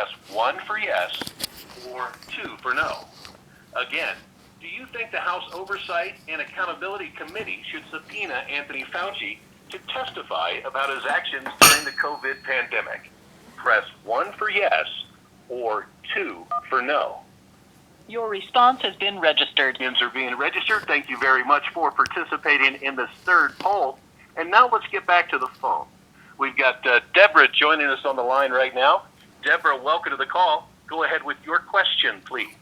press 1 for yes or 2 for no. Again, do you think the House Oversight and Accountability Committee should subpoena Anthony Fauci to testify about his actions during the COVID pandemic? Press 1 for yes or 2 for no. Your response has been registered. Names are being registered. Thank you very much for participating in this third poll. And now let's get back to the phone. We've got Deborah joining us on the line right now. Deborah, welcome to the call. Go ahead with your question, please.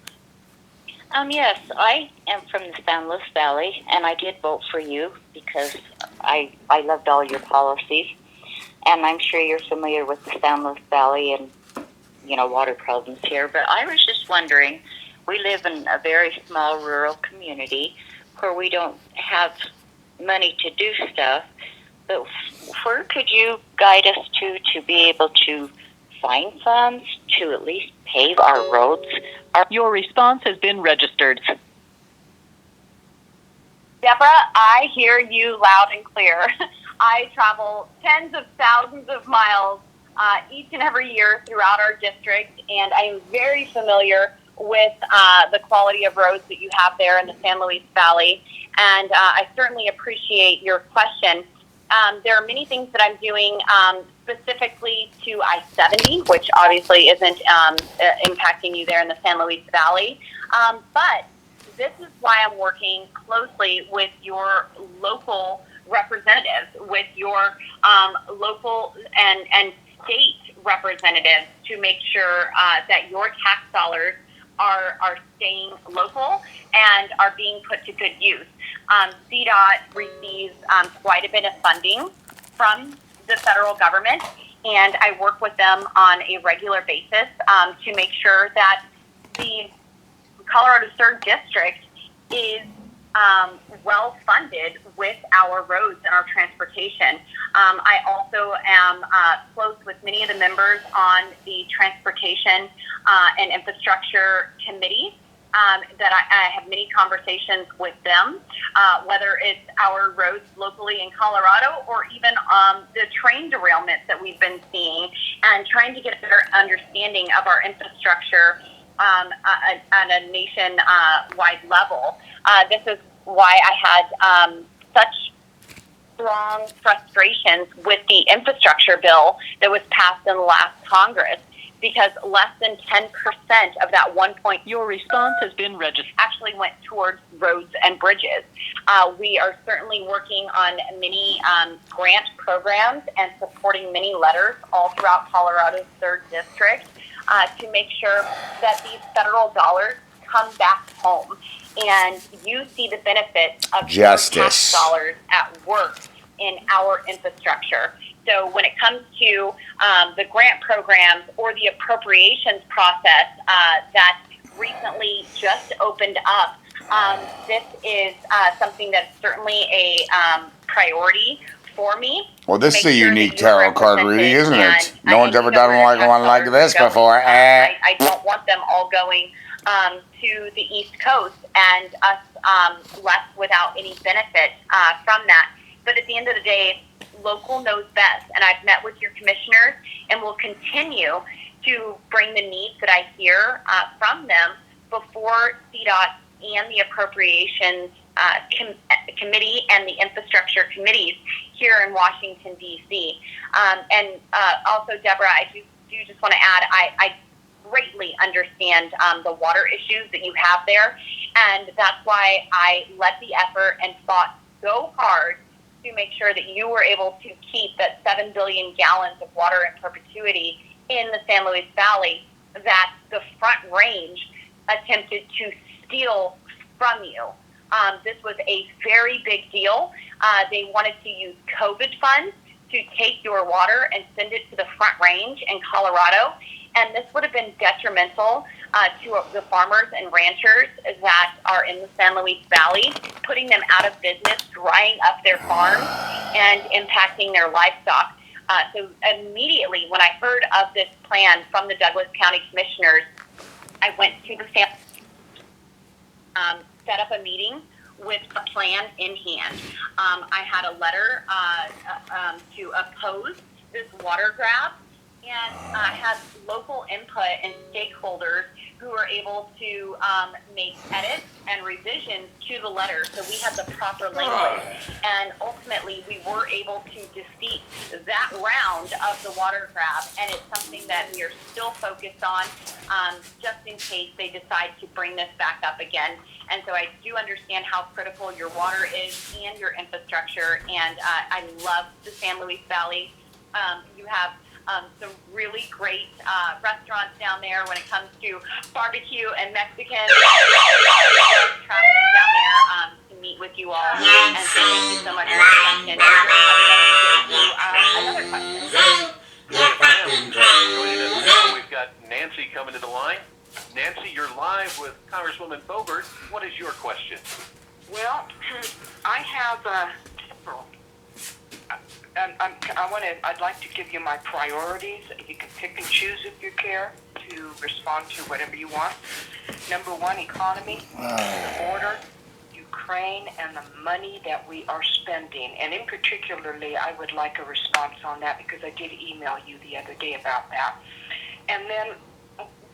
Yes, I am from the San Luis Valley, and I did vote for you because I loved all your policies. And I'm sure you're familiar with the San Luis Valley and, water problems here. But I was just wondering, we live in a very small rural community where we don't have money to do stuff. But where could you guide us to be able to find funds to at least pave our roads? Your response has been registered. Deborah, I hear you loud and clear. I travel tens of thousands of miles each and every year throughout our district, and I am very familiar with the quality of roads that you have there in the San Luis Valley, and I certainly appreciate your question. There are many things that I'm doing specifically to I-70, which obviously isn't impacting you there in the San Luis Valley, but this is why I'm working closely with your local representatives, with your local and state representatives to make sure that your tax dollars are staying local and are being put to good use. CDOT receives quite a bit of funding from the federal government, and I work with them on a regular basis to make sure that the Colorado 3rd District is well funded with our roads and our transportation. I also am close with many of the members on the Transportation and Infrastructure Committee that I have many conversations with them, whether it's our roads locally in Colorado or even the train derailments that we've been seeing, and trying to get a better understanding of our infrastructure on a nation-wide level. This is why I had such strong frustrations with the infrastructure bill that was passed in the last Congress, because less than 10% of that 1 point... Your response has been registered. ...actually went towards roads and bridges. We are certainly working on many grant programs and supporting many letters all throughout Colorado's 3rd District to make sure that these federal dollars come back home and you see the benefits of justice your tax dollars at work in our infrastructure. So when it comes to the grant programs or the appropriations process that recently just opened up, this is something that's certainly a priority for me. Well, this is a unique tarot card reading, isn't it? No one's ever done one like this before. I don't want them all going to the East Coast and us left without any benefit from that. But at the end of the day, local knows best, and I've met with your commissioners and will continue to bring the needs that I hear from them before CDOT and the Appropriations Committee and the Infrastructure Committees here in Washington, D.C. And also, Deborah, I do just want to add, I greatly understand the water issues that you have there, and that's why I led the effort and fought so hard to make sure that you were able to keep that 7 billion gallons of water in perpetuity in the San Luis Valley that the Front Range attempted to steal from you. This was a very big deal. They wanted to use COVID funds to take your water and send it to the Front Range in Colorado, and this would have been detrimental to the farmers and ranchers that are in the San Luis Valley, putting them out of business, drying up their farms, and impacting their livestock. So immediately when I heard of this plan from the Douglas County Commissioners, I went to the set up a meeting with a plan in hand. I had a letter to oppose this water grab, and had local input and stakeholders who were able to make edits and revisions to the letter so we had the proper language. And ultimately, we were able to defeat that round of the water grab, and it's something that we are still focused on just in case they decide to bring this back up again. And so I do understand how critical your water is and your infrastructure, and I love the San Luis Valley. You have some really great restaurants down there when it comes to barbecue and Mexican. Traveling down there to meet with you all. And so thank you so much for your question. Another question. We've got Nancy coming to the line. Nancy, you're live with Congresswoman Boebert. What is your question? Well, I have several. I'd like to give you my priorities. You can pick and choose if you care to respond to whatever you want. Number one, economy, the border, Ukraine, and the money that we are spending. And in particularly, I would like a response on that because I did email you the other day about that. And then,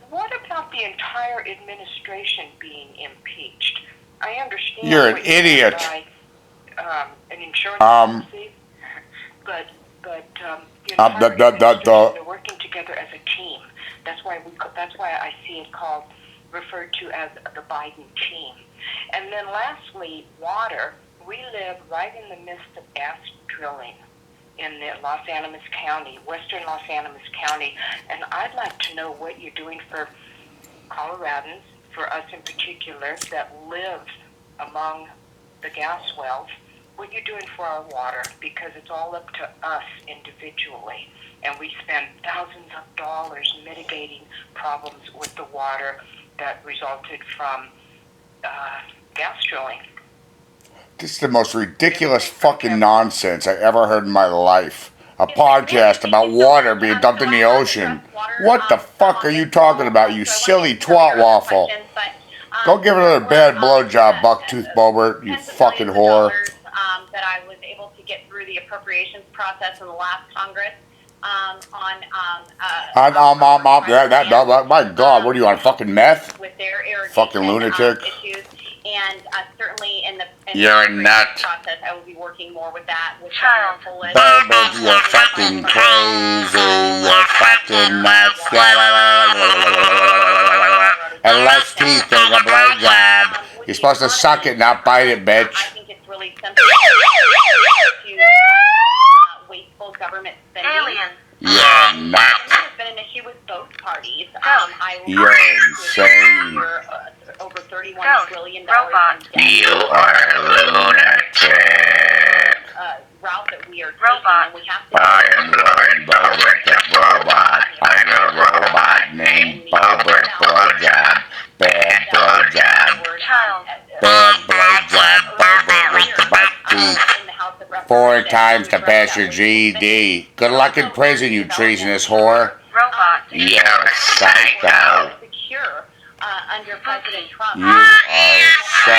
what about the entire administration being impeached? I understand You're an idiot. An insurance policy. But the entire they're working together as a team. That's why I see it referred to as the Biden team. And then lastly, water. We live right in the midst of gas drilling in the Los Animas County, western Los Animas County, and I'd like to know what you're doing for Coloradans, for us in particular, that live among the gas wells. What you're doing for our water, because it's all up to us individually. And we spend thousands of dollars mitigating problems with the water that resulted from gas drilling. This is the most ridiculous fucking nonsense I ever heard in my life. A podcast about water being dumped in the ocean. What the fuck are you talking about, you silly twat waffle? Go give another bad blowjob, bucktooth Boebert, you fucking whore. That I was able to get through the appropriations process in the last Congress my God, what are you on, fucking meth? With their irrigation, fucking lunatic. Issues. And certainly in the You're a nut. Process, I will be working more with that. With Boebert, you're fucking crazy. You're fucking nuts. And less teeth than a blowjob. You're supposed to suck it, not bite it, bitch. I think it's really simple to wasteful government spending. You're not. There's been an issue with both parties. You're insane. Over $31 billion in debt. You are a lunatic. Route that we are taking, and we have to. I am Lauren Boebert, the robot. I'm a robot named Boebert Blowjob. Bad blowjob. Bad blowjob. Boebert with the butt teeth. 4 times to pass your GED. Good luck in prison, you treasonous whore. You're a psycho. Under President Trump. You are so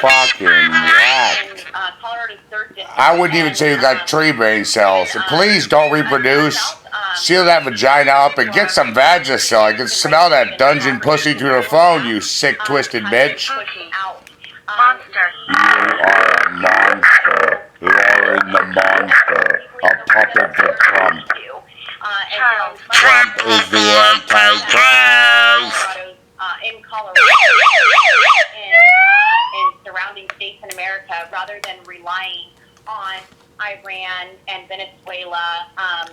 fucking whacked. I wouldn't even say you got tree brain cells. Please don't reproduce. Seal that vagina up and get some Vagisil. I can smell that dungeon pussy through the phone, you sick, twisted bitch. Monster. You are a monster. Lauren the monster. A puppet for Trump. Trump is the Antichrist. In Colorado, in surrounding states in America, rather than relying on Iran and Venezuela.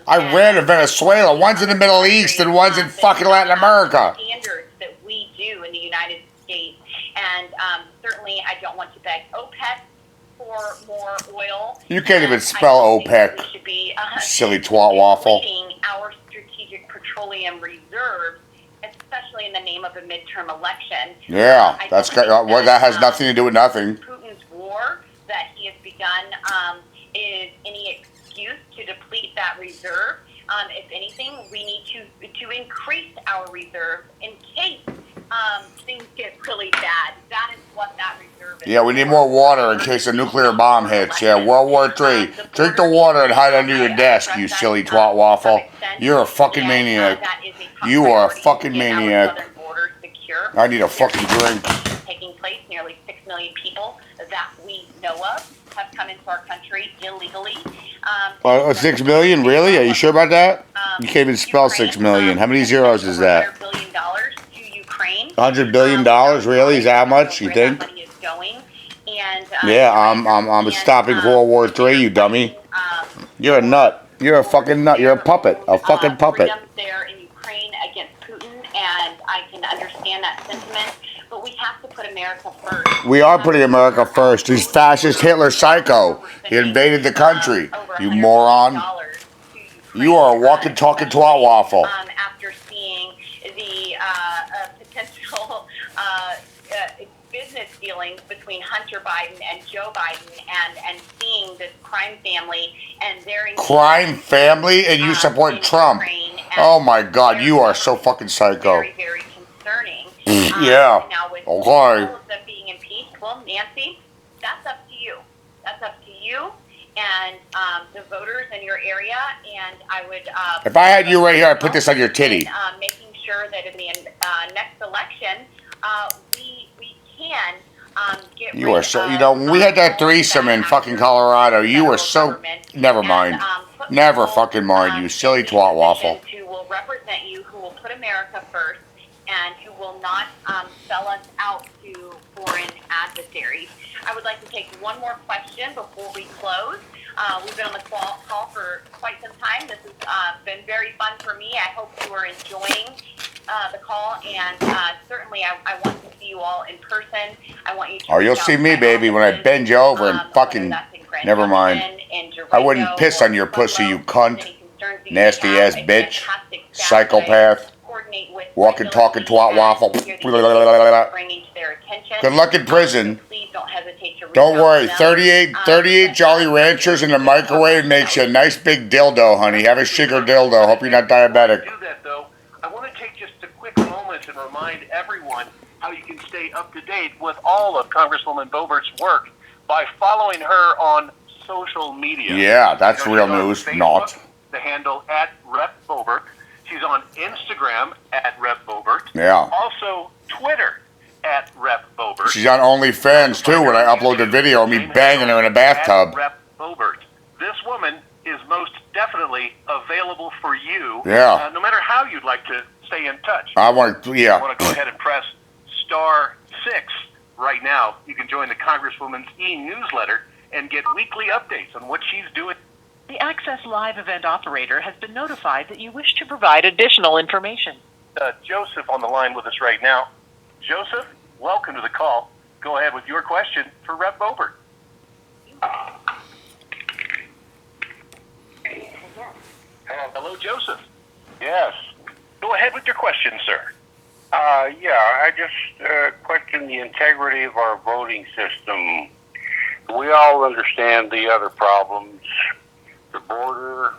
Iran and Venezuela. One's in the Middle East and one's in fucking Latin America. Standards that we do in the United States, and certainly I don't want to beg OPEC for more oil. You can't even spell OPEC. We should be silly twat waffle. Our strategic petroleum reserves, especially in the name of a midterm election. Yeah, that has nothing to do with nothing. Putin's war that he has begun is any excuse to deplete that reserve. If anything, we need to increase our reserve in case things get really bad. That is what that reserve is. Yeah, we need more water in case a nuclear bomb hits. Yeah, World War III. Drink the water and hide under your desk, you silly twat waffle. You're a fucking maniac. You are a fucking maniac. I need a fucking drink. Taking place, nearly 6 million people that we know of have come into our country illegally. 6 million? Really? Are you sure about that? You can't even spell 6 million. How many zeros is that? $100 billion to Ukraine. $100 billion? Really? Is that how much, you think? Yeah, I'm stopping World War III, you dummy. You're a nut. You're a fucking nut. You're a puppet. A fucking puppet. There in Ukraine against Putin, and I can understand that sentiment, but we have to put America first. We are putting America first. He's fascist Hitler psycho. He invaded the country. You moron. You are a walking, talking twat waffle. After seeing the potential business dealings between Hunter Biden and Joe Biden, and seeing this crime family and their crime family, and you support Trump. Oh my God, you are so fucking psycho. Very, very concerning. Yeah. Now with Okay. all of them being impeached, well, Nancy, that's up to you. That's up to you and the voters in your area. And I would. If I had you right here, I'd put this on your titty. And, making sure that in the next election, we can get You are so, you know, when we had that threesome in fucking Colorado, you were so, never mind. Never fucking mind, you silly twat waffle. Who will represent you, who will put America first, and who will not sell us out to foreign adversaries. I would like to take one more question before we close. We've been on the call for quite some time. This has been very fun for me. I hope you are enjoying the call, and certainly I want to see you all in person. I want you to. Oh, you'll see me, baby, when I bend you over and fucking. Never mind. I wouldn't piss on your pussy, you cunt. Nasty ass bitch. Psychopath. Walking, talking twat waffle. Good luck in prison. Don't worry, 38 Jolly Ranchers in the microwave makes you a nice big dildo, honey. Have a sugar dildo. Hope you're not diabetic. Do that though. I want to take just a quick moment and remind everyone how you can stay up to date with all of Congresswoman Boebert's work by following her on social media. Yeah, that's real news. Facebook, Not. The handle @Rep Boebert. She's on Instagram @Rep Boebert. Yeah. Also Twitter @Rep Boebert. She's on OnlyFans too when I upload the video of me banging her in a bathtub. @Rep Boebert. This woman is most definitely available for you. Yeah. No matter how you'd like to stay in touch. I want to, yeah. You want to go ahead and press *6 right now. You can join the Congresswoman's e-newsletter and get weekly updates on what she's doing. The Access Live event operator has been notified that you wish to provide additional information. Joseph on the line with us right now. Joseph, welcome to the call. Go ahead with your question for Rep Boebert. Hello, Joseph. Yes. Go ahead with your question, sir. Yeah, I just question the integrity of our voting system. We all understand the other problems. The border,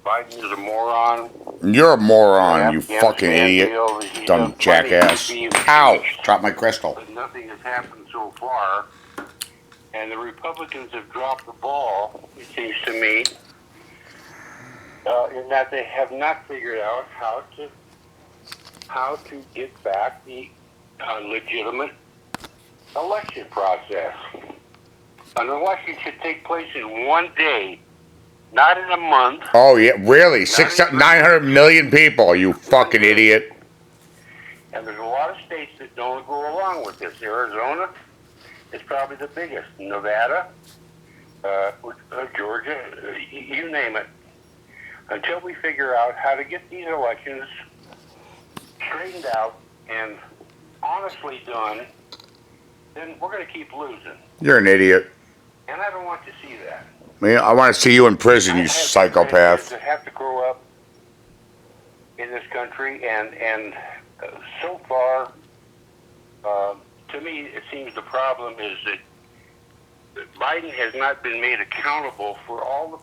Biden is a moron. You're a moron, you Afghanistan fucking idiot. deal, he's Dumb done plenty jackass. to be Ow! impeached, Dropped my crystal. but nothing has happened so far. And the Republicans have dropped the ball, it seems to me, in that they have not figured out how to get back the legitimate election process. An election should take place in one day, not in a month. Oh, yeah, really? 900 million people, you fucking idiot. And there's a lot of states that don't go along with this. Arizona is probably the biggest. Nevada, Georgia, you name it. Until we figure out how to get these elections straightened out and honestly done, then we're going to keep losing. You're an idiot. And I don't want to see that. Man, I want to see you in prison, you psychopath. To have to grow up in this country, and so far, to me, it seems the problem is that Biden has not been made accountable for all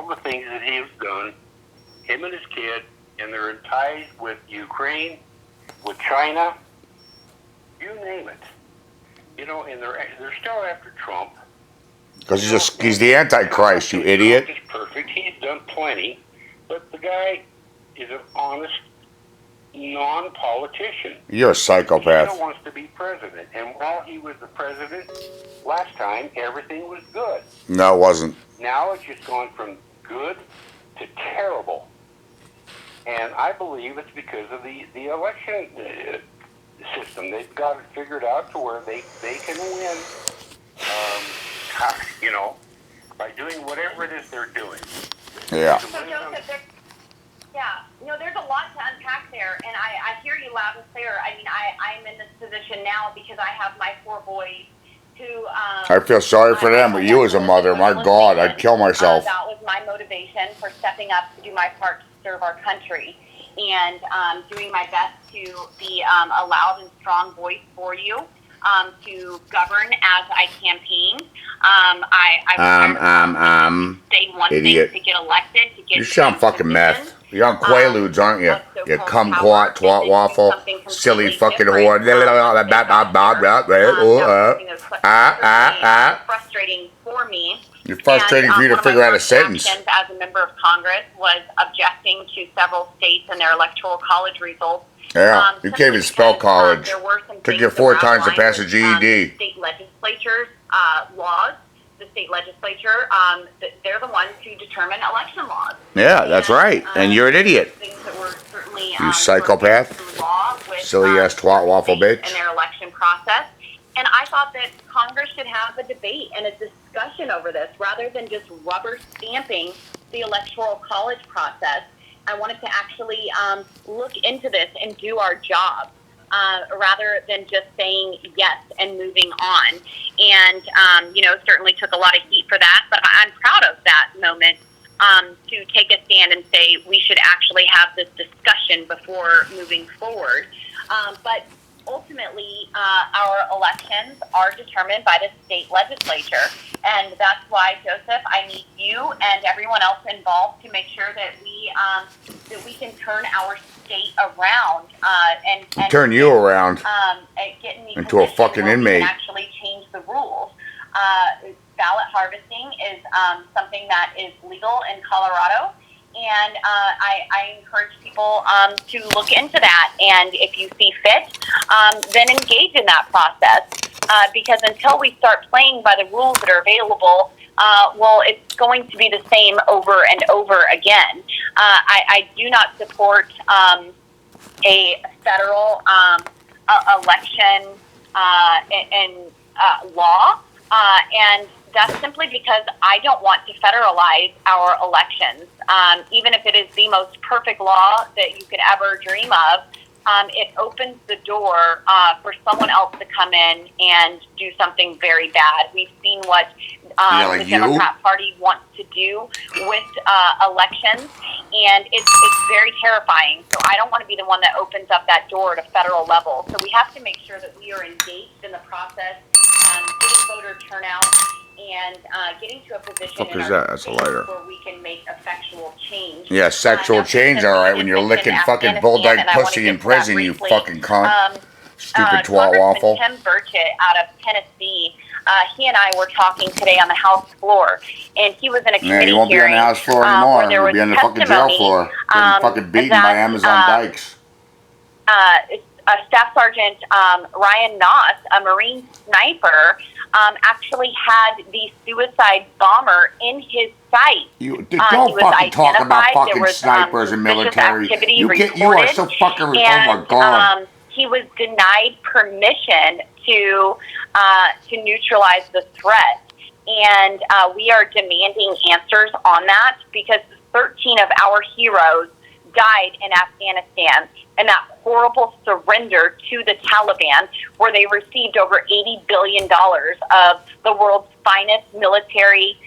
the things that he has done, him and his kid, and their ties with Ukraine with China, you name it. You know, and they're still after Trump. Because he's the Antichrist, you idiot. Trump is perfect. He's done plenty. But the guy is an honest non-politician. You're a psychopath. He still wants to be president. And while he was the president last time, everything was good. No, it wasn't. Now it's just gone from good to terrible. And I believe it's because of the election system. They've got it figured out to where they can win, you know, by doing whatever it is they're doing. Yeah. So Joseph, there's a lot to unpack there, and I hear you loud and clear. I mean, I'm in this position now because I have my 4 boys who... I feel sorry for them, but you as a mother, my God, I'd kill myself. That was my motivation for stepping up to do my part to serve our country, and doing my best to be a loud and strong voice for you, to govern as I campaign. Say one idiot. thing to get elected, to get... You sound fucking meth. You're on Quaaludes, aren't you? You kumquat, twat waffle, silly fucking whore. Frustrating for me. You're frustrating for you to figure out a sentence. As a member of Congress was objecting to several states and their electoral college results. Yeah, you can't even spell college. Took you 4 times to pass a GED. State legislatures laws. The state legislature, they're the ones who determine election laws. Yeah, that's right. And you're an idiot. Things that were certainly, you psychopath. Silly ass twat waffle bitch. In their election process. And I thought that Congress should have a debate and a discussion over this rather than just rubber stamping the electoral college process. I wanted to actually look into this and do our job. Rather than just saying yes and moving on. And, certainly took a lot of heat for that, but I'm proud of that moment to take a stand and say we should actually have this discussion before moving forward. But ultimately, our elections are determined by the state legislature. And that's why, Joseph, I need you and everyone else involved to make sure that we can turn our state around and turn you around into a fucking inmate. Actually change the rules. Ballot harvesting is something that is legal in Colorado, and I encourage people to look into that. And if you see fit, then engage in that process. Because until we start playing by the rules that are available, it's going to be the same over and over again. I do not support a federal election law, and that's simply because I don't want to federalize our elections. Even if it is the most perfect law that you could ever dream of, it opens the door for someone else to come in and do something very bad. We've seen what the Democrat Party wants to do with elections, and it's very terrifying. So I don't want to be the one that opens up that door at a federal level. So we have to make sure that we are engaged in the process, getting voter turnout, and getting to a position in our state where we can make effectuual change. Yeah, sexual change, all right, when you're licking fucking bulldog pussy in prison, you fucking cunt. Stupid twat waffle. Tim Burchett out of Tennessee, he and I were talking today on the House floor, and he was in a committee he won't be on the House floor anymore. He'll be on the fucking jail floor. Getting fucking beaten by Amazon dykes. Staff Sergeant Ryan Noss, a Marine sniper, actually had the suicide bomber in his sight. Don't fucking talk about fucking snipers and military. You are so fucking... oh my God. He was denied permission to neutralize the threat. And we are demanding answers on that because 13 of our heroes died in Afghanistan in that horrible surrender to the Taliban, where they received over $80 billion of the world's finest military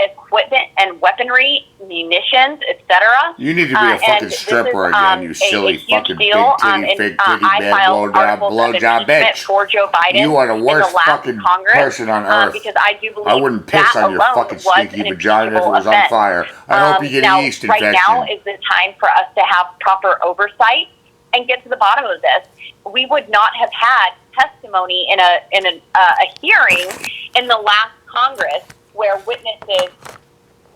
equipment and weaponry, munitions, etc. You need to be a fucking stripper again, you silly fucking big titty, fake titty, bad blowjob bitch. For Joe Biden, you are the worst fucking person on earth. Because I do believe I wouldn't piss on your fucking stinky vagina if it was on fire. I hope you get a yeast infection. Right now is the time for us to have proper oversight and get to the bottom of this. We would not have had testimony in a hearing in the last Congress where witnesses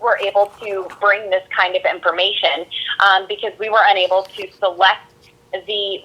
were able to bring this kind of information because we were unable to select the